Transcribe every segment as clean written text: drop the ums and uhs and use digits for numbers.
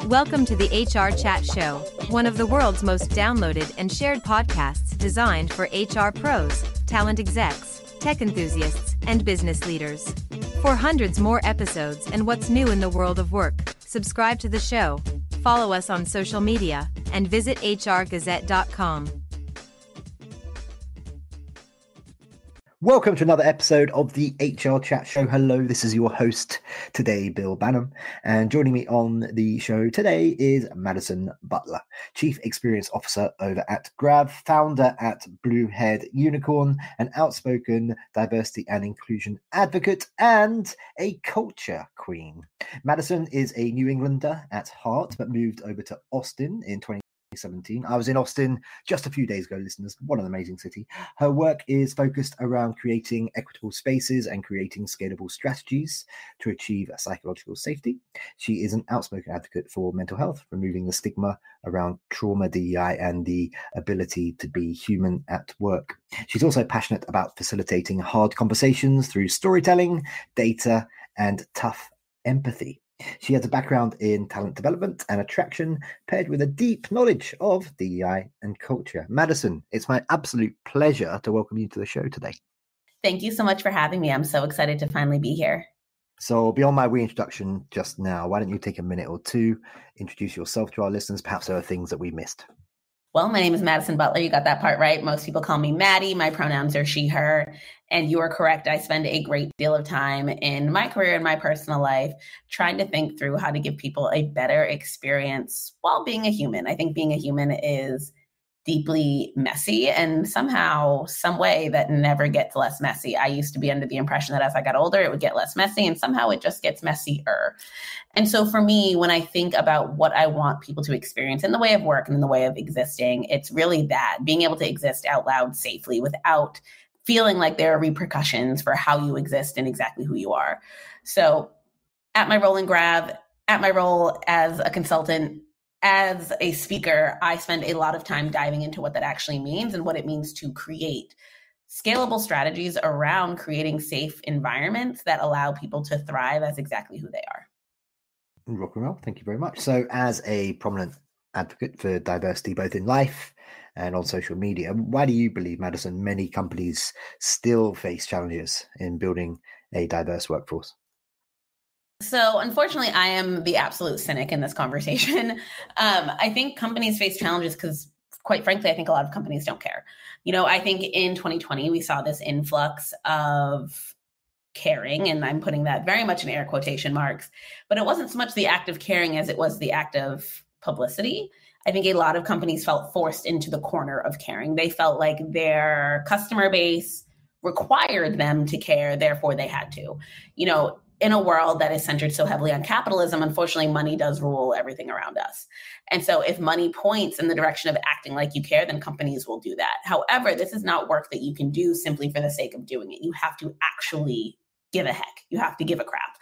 Welcome to the HR Chat Show, one of the world's most downloaded and shared podcasts designed for HR pros, talent execs, tech enthusiasts, and business leaders. For hundreds more episodes and what's new in the world of work, subscribe to the show, follow us on social media, and visit hrgazette.com. Welcome to another episode of the HR Chat Show. Hello, this is your host today, Bill Banham. And joining me on the show today is Madison Butler, Chief Experience Officer over at Grav, founder at Bluehead Unicorn, an outspoken diversity and inclusion advocate, and a culture queen. Madison is a New Englander at heart, but moved over to Austin in 2017. I was in Austin just a few days ago, listeners. What an amazing city. Her work is focused around creating equitable spaces and creating scalable strategies to achieve psychological safety. She is an outspoken advocate for mental health, removing the stigma around trauma, DEI, and the ability to be human at work. She's also passionate about facilitating hard conversations through storytelling, data, and tough empathy. She has a background in talent development and attraction, paired with a deep knowledge of DEI and culture. Madison, it's my absolute pleasure to welcome you to the show today. Thank you so much for having me. I'm so excited to finally be here. So beyond my reintroduction just now, why don't you take a minute or two, introduce yourself to our listeners? Perhaps there are things that we missed. Well, my name is Madison Butler. You got that part right. Most people call me Maddie. My pronouns are she, her. And you are correct. I spend a great deal of time in my career and my personal life trying to think through how to give people a better experience while being a human. I think being a human is deeply messy and somehow, some way that never gets less messy. I used to be under the impression that as I got older, it would get less messy, and somehow it just gets messier. And so for me, when I think about what I want people to experience in the way of work and in the way of existing, it's really that, being able to exist out loud safely without feeling like there are repercussions for how you exist and exactly who you are. So at my role in Grav, at my role as a consultant, as a speaker, I spend a lot of time diving into what that actually means and what it means to create scalable strategies around creating safe environments that allow people to thrive as exactly who they are. Rock and roll. Thank you very much. So as a prominent advocate for diversity, both in life and on social media, why do you believe, Madison, many companies still face challenges in building a diverse workforce? So unfortunately, I am the absolute cynic in this conversation. I think companies face challenges because, quite frankly, I think a lot of companies don't care. I think in 2020, we saw this influx of caring, and I'm putting that very much in air quotation marks, but it wasn't so much the act of caring as it was the act of publicity. I think a lot of companies felt forced into the corner of caring. They felt like their customer base required them to care, therefore they had to. In a world that is centered so heavily on capitalism, unfortunately, money does rule everything around us. And so if money points in the direction of acting like you care, then companies will do that. However, this is not work that you can do simply for the sake of doing it. You have to actually give a heck. You have to give a crap.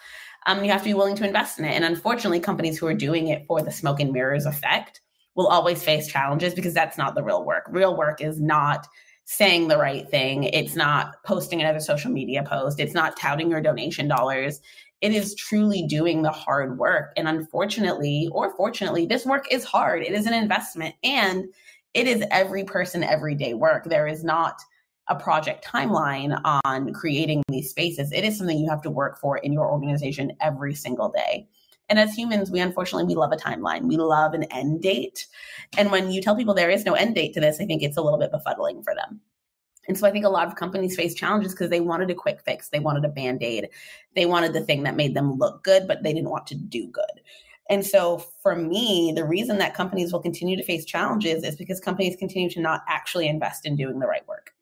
You have to be willing to invest in it. And unfortunately, companies who are doing it for the smoke and mirrors effect will always face challenges because that's not the real work. Real work is not saying the right thing. It's not posting another social media post. It's not touting your donation dollars. It is truly doing the hard work. And unfortunately, or fortunately, this work is hard. It is an investment and it is every person, everyday work. There is not a project timeline on creating these spaces. It is something you have to work for in your organization every single day. And as humans, we love a timeline. We love an end date. And when you tell people there is no end date to this, I think it's a little bit befuddling for them. And so I think a lot of companies face challenges because they wanted a quick fix. They wanted a Band-Aid. They wanted the thing that made them look good, but they didn't want to do good. And so for me, the reason that companies will continue to face challenges is because companies continue to not actually invest in doing the right work.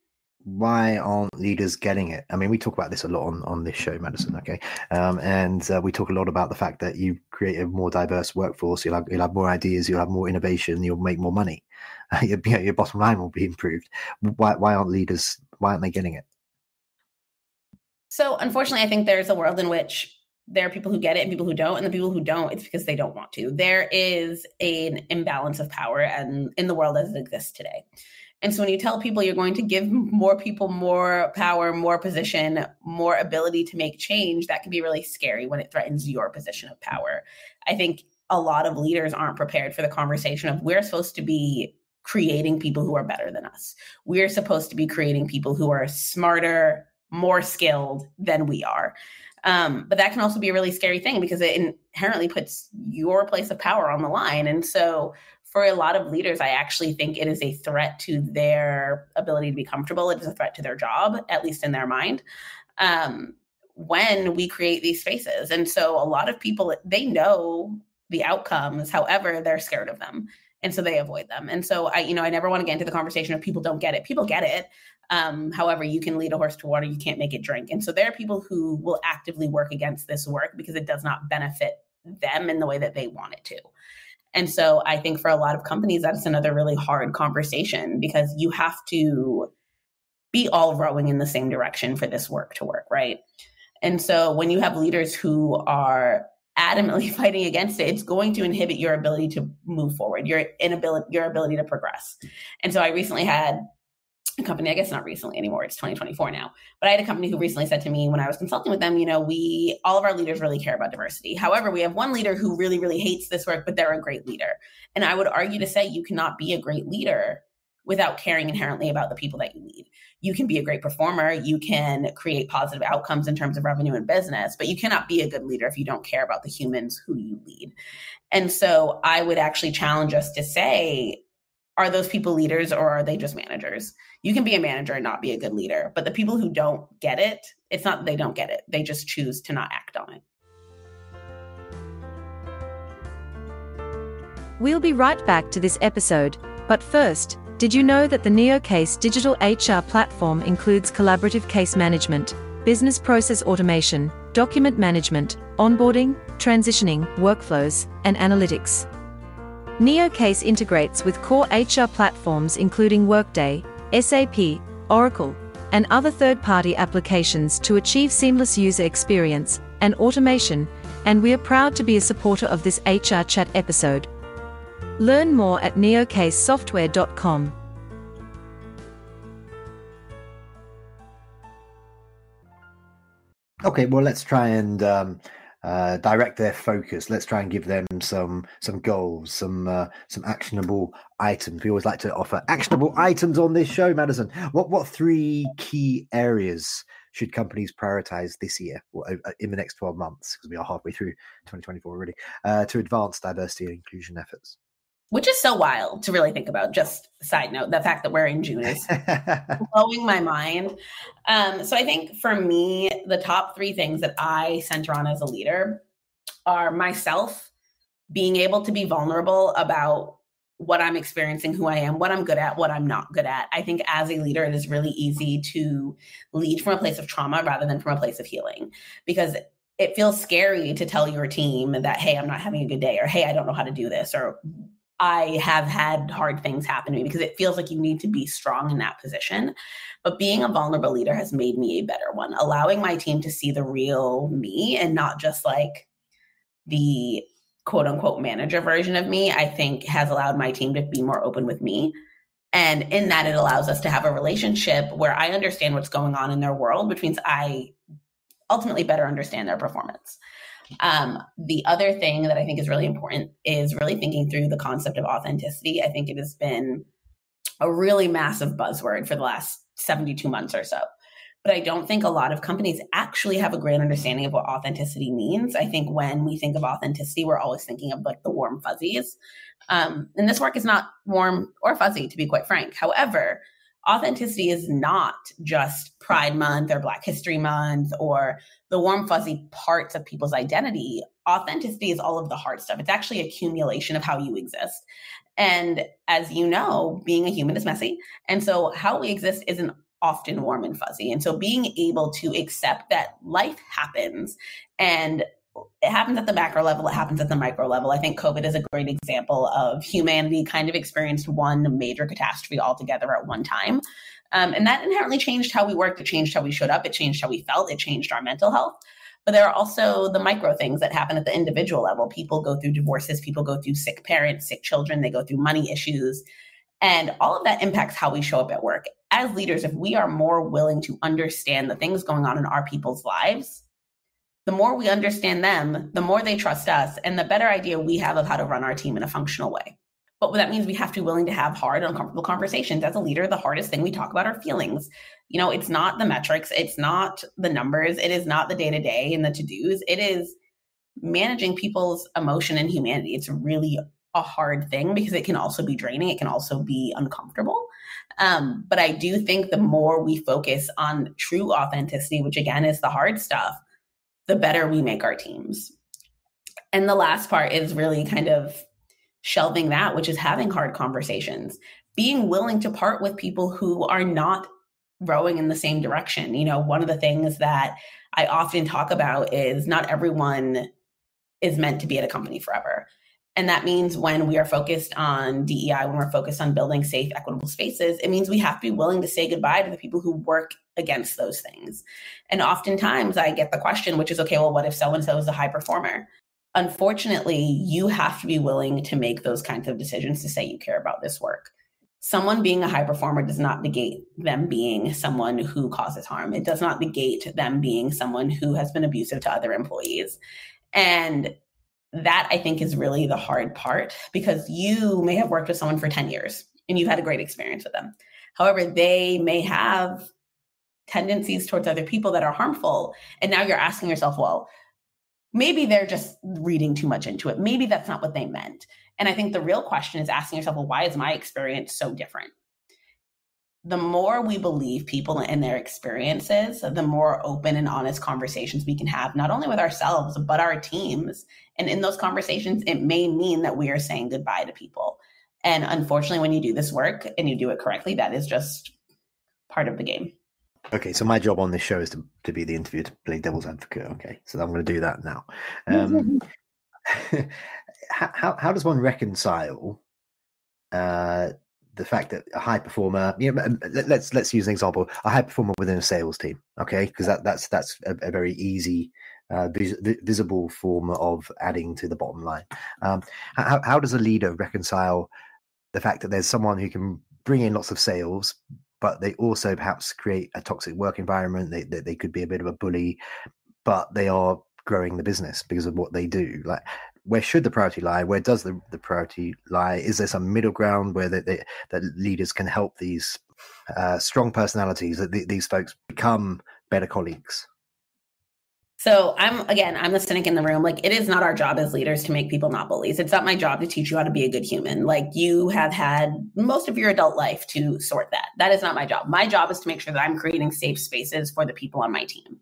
Why aren't leaders getting it? I mean, we talk about this a lot on this show, Madison, okay? And we talk a lot about the fact that you create a more diverse workforce, you'll have more ideas, you'll have more innovation, you'll make more money. Your bottom line will be improved. Why aren't they getting it? So unfortunately, I think there's a world in which there are people who get it and people who don't, and the people who don't, it's because they don't want to. There is an imbalance of power and in the world as it exists today. And so when you tell people you're going to give more people more power, more position, more ability to make change, that can be really scary when it threatens your position of power. I think a lot of leaders aren't prepared for the conversation of we're supposed to be creating people who are better than us. We're supposed to be creating people who are smarter, more skilled than we are. But that can also be a really scary thing because it inherently puts your place of power on the line. And so for a lot of leaders, I actually think it is a threat to their ability to be comfortable. It is a threat to their job, at least in their mind, when we create these spaces. And so a lot of people, they know the outcomes, however, they're scared of them. And so they avoid them. And so I never want to get into the conversation of people don't get it. People get it. However, you can lead a horse to water, you can't make it drink. And so there are people who will actively work against this work because it does not benefit them in the way that they want it to. And so I think for a lot of companies, that's another really hard conversation because you have to be all rowing in the same direction for this work to work, right? And so when you have leaders who are adamantly fighting against it, it's going to inhibit your ability to move forward, your ability to progress. And so I recently had a company, I guess not recently anymore, it's 2024 now, but I had a company who recently said to me when I was consulting with them, all of our leaders really care about diversity. However, we have one leader who really, really hates this work, but they're a great leader. And I would argue to say you cannot be a great leader without caring inherently about the people that you lead. You can be a great performer, you can create positive outcomes in terms of revenue and business, but you cannot be a good leader if you don't care about the humans who you lead. And so I would actually challenge us to say, are those people leaders or are they just managers? You can be a manager and not be a good leader, but the people who don't get it, it's not that they don't get it. They just choose to not act on it. We'll be right back to this episode, but first, did you know that the NeoCase digital HR platform includes collaborative case management, business process automation, document management, onboarding, transitioning, workflows, and analytics? NeoCase integrates with core HR platforms including Workday, SAP, Oracle, and other third-party applications to achieve seamless user experience and automation, and we are proud to be a supporter of this HR Chat episode. Learn more at neocasesoftware.com. Okay, well, let's try and direct their focus. Let's try and give them some goals, some actionable items. We always like to offer actionable items on this show, Madison. What 3 key areas should companies prioritize this year or in the next 12 months, because we are halfway through 2024 already, to advance diversity and inclusion efforts? Which is so wild to really think about. Just side note, the fact that we're in June is blowing my mind. So I think for me, the top 3 things that I center on as a leader are myself being able to be vulnerable about what I'm experiencing, who I am, what I'm good at, what I'm not good at. I think as a leader, it is really easy to lead from a place of trauma rather than from a place of healing, because it feels scary to tell your team that, hey, I'm not having a good day, or hey, I don't know how to do this, or I have had hard things happen to me, because it feels like you need to be strong in that position. But being a vulnerable leader has made me a better one, allowing my team to see the real me and not just like the quote unquote manager version of me, I think has allowed my team to be more open with me. And in that, it allows us to have a relationship where I understand what's going on in their world, which means I ultimately better understand their performance. The other thing that I think is really important is really thinking through the concept of authenticity. I think it has been a really massive buzzword for the last 72 months or so. But I don't think a lot of companies actually have a great understanding of what authenticity means. I think when we think of authenticity, we're always thinking of like the warm fuzzies. And this work is not warm or fuzzy, to be quite frank. However, authenticity is not just Pride Month or Black History Month or the warm, fuzzy parts of people's identity. Authenticity is all of the hard stuff. It's actually accumulation of how you exist. And as you know, being a human is messy. And so how we exist isn't often warm and fuzzy. And so being able to accept that life happens, and it happens at the macro level, it happens at the micro level. I think COVID is a great example of humanity kind of experienced one major catastrophe altogether at one time. And that inherently changed how we worked. It changed how we showed up. It changed how we felt. It changed our mental health. But there are also the micro things that happen at the individual level. People go through divorces. People go through sick parents, sick children. They go through money issues. And all of that impacts how we show up at work. As leaders, if we are more willing to understand the things going on in our people's lives, the more we understand them, the more they trust us, and the better idea we have of how to run our team in a functional way. But that means we have to be willing to have hard, uncomfortable conversations. As a leader, the hardest thing we talk about are feelings. It's not the metrics. It's not the numbers. It is not the day-to-day and the to-dos. It is managing people's emotion and humanity. It's really a hard thing because it can also be draining. It can also be uncomfortable. But I do think the more we focus on true authenticity, which again is the hard stuff, the better we make our teams. And the last part is really kind of shelving that, which is having hard conversations, being willing to part with people who are not rowing in the same direction. One of the things that I often talk about is not everyone is meant to be at a company forever. And that means when we are focused on DEI, when we're focused on building safe, equitable spaces, it means we have to be willing to say goodbye to the people who work against those things. And oftentimes I get the question, which is, okay, well, what if so-and-so is a high performer? Unfortunately, you have to be willing to make those kinds of decisions to say you care about this work. Someone being a high performer does not negate them being someone who causes harm. It does not negate them being someone who has been abusive to other employees. And that, I think, is really the hard part, because you may have worked with someone for 10 years and you've had a great experience with them. However, they may have tendencies towards other people that are harmful. And now you're asking yourself, well, maybe they're just reading too much into it. Maybe that's not what they meant. And I think the real question is asking yourself, well, why is my experience so different? The more we believe people and their experiences, the more open and honest conversations we can have, not only with ourselves, but our teams. And in those conversations, it may mean that we are saying goodbye to people. And unfortunately, when you do this work and you do it correctly, that is just part of the game. Okay, so my job on this show is to be the interviewer, to play devil's advocate. Okay, so I'm going to do that now. How does one reconcile the fact that a high performer, let's use an example, a high performer within a sales team, okay, because that's a very easy, visible form of adding to the bottom line. How does a leader reconcile the fact that there's someone who can bring in lots of sales, but they also perhaps create a toxic work environment? They could be a bit of a bully, but they are growing the business because of what they do. Like, where should the priority lie? Where does the priority lie? Is there some middle ground where that leaders can help these strong personalities, that these folks become better colleagues? So I'm the cynic in the room. Like, it is not our job as leaders to make people not bullies. It's not my job to teach you how to be a good human. Like, you have had most of your adult life to sort that. That is not my job. My job is to make sure that I'm creating safe spaces for the people on my team.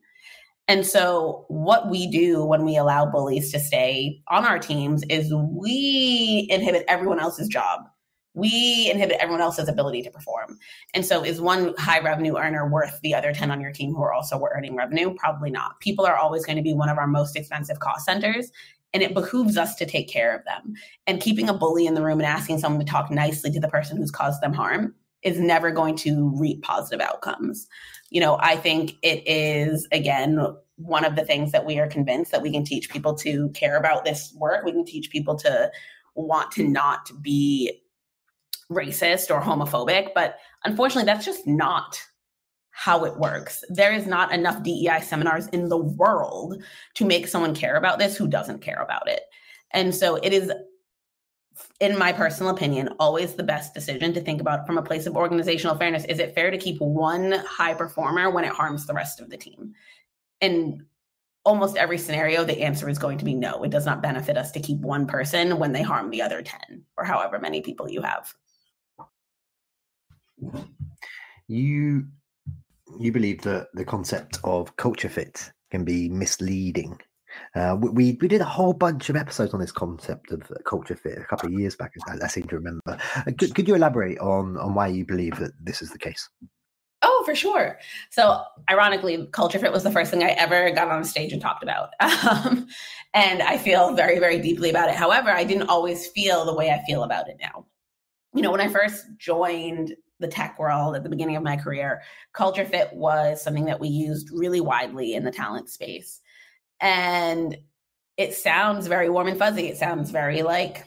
And so what we do when we allow bullies to stay on our teams is we inhibit everyone else's job. We inhibit everyone else's ability to perform. And so is one high revenue earner worth the other 10 on your team who are also earning revenue? Probably not. People are always going to be one of our most expensive cost centers, and it behooves us to take care of them. And keeping a bully in the room and asking someone to talk nicely to the person who's caused them harm is never going to reap positive outcomes. I think it is, again, one of the things that we are convinced that we can teach people to care about this work. We can teach people to want to not be racist or homophobic, but unfortunately, that's just not how it works. There is not enough DEI seminars in the world to make someone care about this who doesn't care about it. And so it is, in my personal opinion, always the best decision to think about from a place of organizational fairness. Is it fair to keep one high performer when it harms the rest of the team? In almost every scenario, the answer is going to be no. It does not benefit us to keep one person when they harm the other 10 or however many people you have. You believe that the concept of culture fit can be misleading. We did a whole bunch of episodes on this concept of culture fit a couple of years back, I seem to remember. Could you elaborate on why you believe that this is the case? Oh, for sure. So ironically, culture fit was the first thing I ever got on stage and talked about. And I feel very, very deeply about it. However, I didn't always feel the way I feel about it now. When I first joined the tech world at the beginning of my career, culture fit was something that we used really widely in the talent space. And it sounds very warm and fuzzy. It sounds very like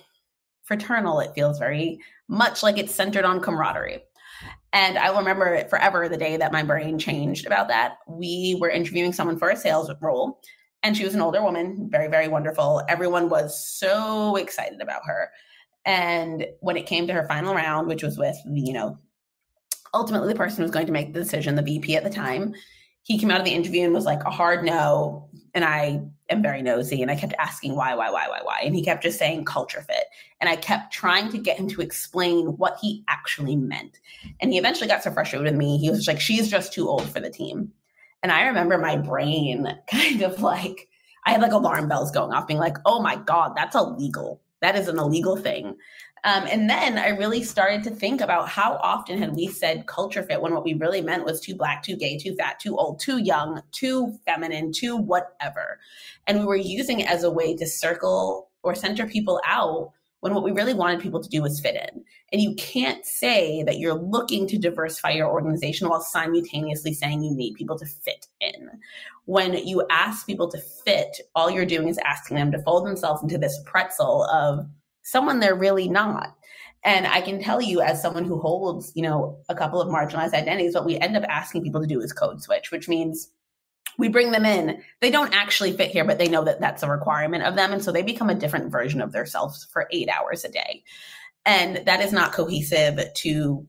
fraternal. It feels very much like it's centered on camaraderie. And I will remember it forever, the day that my brain changed about that. We were interviewing someone for a sales role, And she was an older woman, very, very wonderful. Everyone was so excited about her. And when it came to her final round, which was with, ultimately the person who was going to make the decision, the VP at the time, he came out of the interview and was like a hard no. And I am very nosy. And I kept asking why? And he kept just saying culture fit. And I kept trying to get him to explain what he actually meant. And he eventually got so frustrated with me. He was like, she's just too old for the team. And I remember my brain kind of like, I had like alarm bells going off being like, oh my God, that's illegal. That is an illegal thing. And then I really started to think about how often had we said culture fit when what we really meant was too Black, too gay, too fat, too old, too young, too feminine, too whatever. And we were using it as a way to circle or center people out when what we really wanted people to do was fit in. And you can't say that you're looking to diversify your organization while simultaneously saying you need people to fit in. When you ask people to fit, all you're doing is asking them to fold themselves into this pretzel of someone they're really not. And I can tell you, as someone who holds, a couple of marginalized identities, what we end up asking people to do is code switch, which means we bring them in. They don't actually fit here, but they know that that's a requirement of them. And so they become a different version of themselves for 8 hours a day. And that is not cohesive to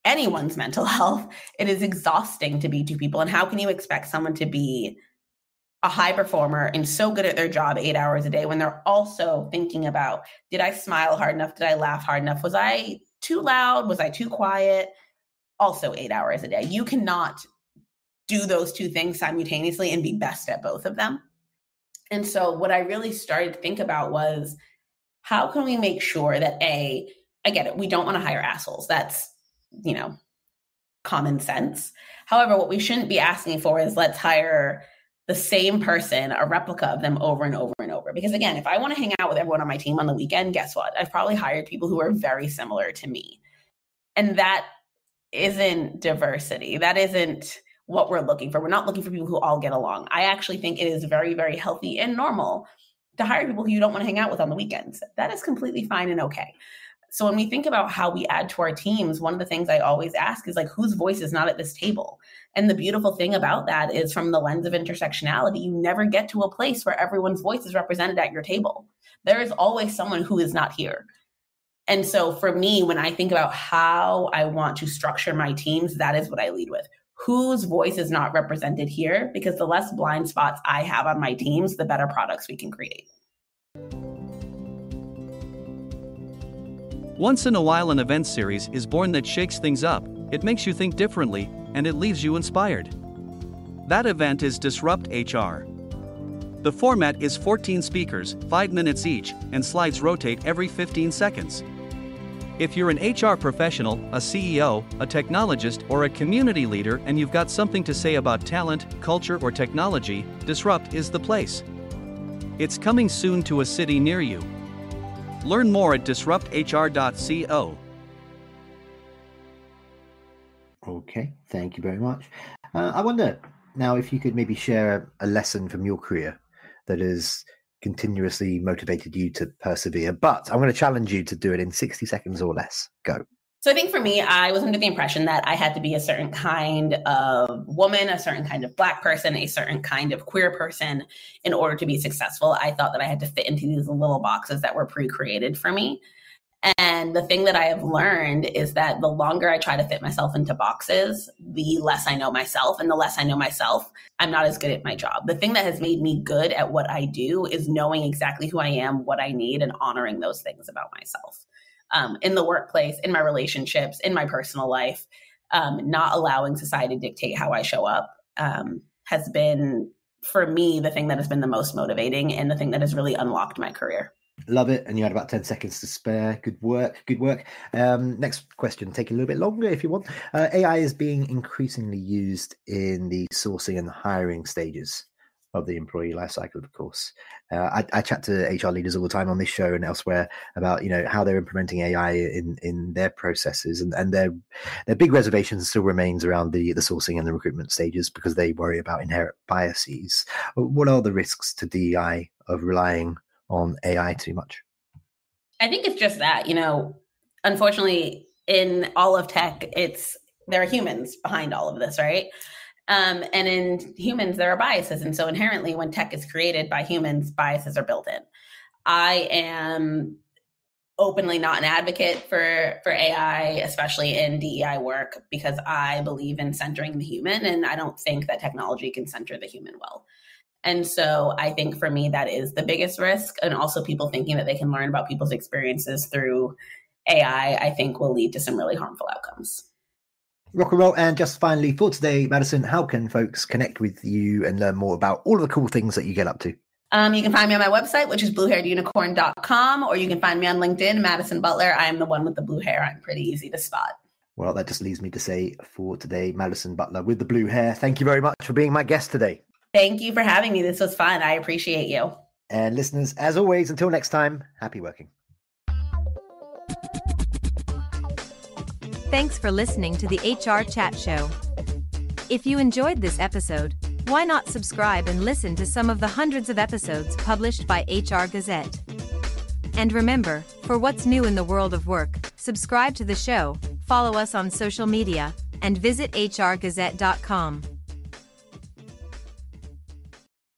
anyone's mental health. It is exhausting to be two people. And how can you expect someone to be a high performer and so good at their job 8 hours a day when they're also thinking about, did I smile hard enough? Did I laugh hard enough? Was I too loud? Was I too quiet? Also 8 hours a day. You cannot do those two things simultaneously and be best at both of them. And so what I really started to think about was, how can we make sure that I get it, we don't want to hire assholes. That's, common sense. However, what we shouldn't be asking for is let's hire the same person, a replica of them over and over and over. Because again, if I want to hang out with everyone on my team on the weekend, guess what? I've probably hired people who are very similar to me. And that isn't diversity. That isn't what we're looking for. We're not looking for people who all get along. I actually think it is very, very healthy and normal to hire people who you don't want to hang out with on the weekends. That is completely fine and okay. So when we think about how we add to our teams, one of the things I always ask is like, whose voice is not at this table? And the beautiful thing about that is, from the lens of intersectionality, you never get to a place where everyone's voice is represented at your table. There is always someone who is not here. And so for me, when I think about how I want to structure my teams, that is what I lead with. Whose voice is not represented here? Because the less blind spots I have on my teams, the better products we can create. Once in a while, an event series is born that shakes things up, it makes you think differently, and it leaves you inspired. That event is Disrupt HR. The format is 14 speakers, 5 minutes each, and slides rotate every 15 seconds. If you're an HR professional, a CEO, a technologist, or a community leader and you've got something to say about talent, culture, or technology, Disrupt is the place. It's coming soon to a city near you. Learn more at disrupthr.co. Okay, thank you very much. I wonder now if you could maybe share a lesson from your career that has continuously motivated you to persevere, but I'm going to challenge you to do it in 60 seconds or less. Go. So I think for me, I was under the impression that I had to be a certain kind of woman, a certain kind of Black person, a certain kind of queer person in order to be successful. I thought that I had to fit into these little boxes that were pre-created for me. And the thing that I have learned is that the longer I try to fit myself into boxes, the less I know myself. And the less I know myself, I'm not as good at my job. The thing that has made me good at what I do is knowing exactly who I am, what I need, and honoring those things about myself. In the workplace, in my relationships, in my personal life, not allowing society to dictate how I show up has been, for me, the thing that has been the most motivating and the thing that has really unlocked my career. Love it. And you had about 10 seconds to spare. Good work. Good work. Next question, take a little bit longer if you want. AI is being increasingly used in the sourcing and hiring stages of the employee life cycle, of course. I chat to HR leaders all the time on this show and elsewhere about, how they're implementing AI in their processes, and their big reservations still remains around the sourcing and the recruitment stages because they worry about inherent biases. What are the risks to DEI of relying on AI too much? I think it's just that, unfortunately, in all of tech, there are humans behind all of this, right? And in humans, there are biases. And so inherently, when tech is created by humans, biases are built in. I am openly not an advocate for AI, especially in DEI work, because I believe in centering the human, and I don't think that technology can center the human well. And so I think for me, that is the biggest risk. And also people thinking that they can learn about people's experiences through AI, I think will lead to some really harmful outcomes. Rock and roll. And just finally for today, Madison, how can folks connect with you and learn more about all of the cool things that you get up to? You can find me on my website, which is bluehairedunicorn.com, or you can find me on LinkedIn, Madison Butler. I'm the one with the blue hair. I'm pretty easy to spot. Well, that just leaves me to say for today, Madison Butler with the blue hair, thank you very much for being my guest today. Thank you for having me. This was fun. I appreciate you. And listeners, as always, until next time, happy working. Thanks for listening to the HR Chat Show. If you enjoyed this episode, why not subscribe and listen to some of the hundreds of episodes published by HR Gazette? And remember, for what's new in the world of work, subscribe to the show, follow us on social media, and visit hrgazette.com.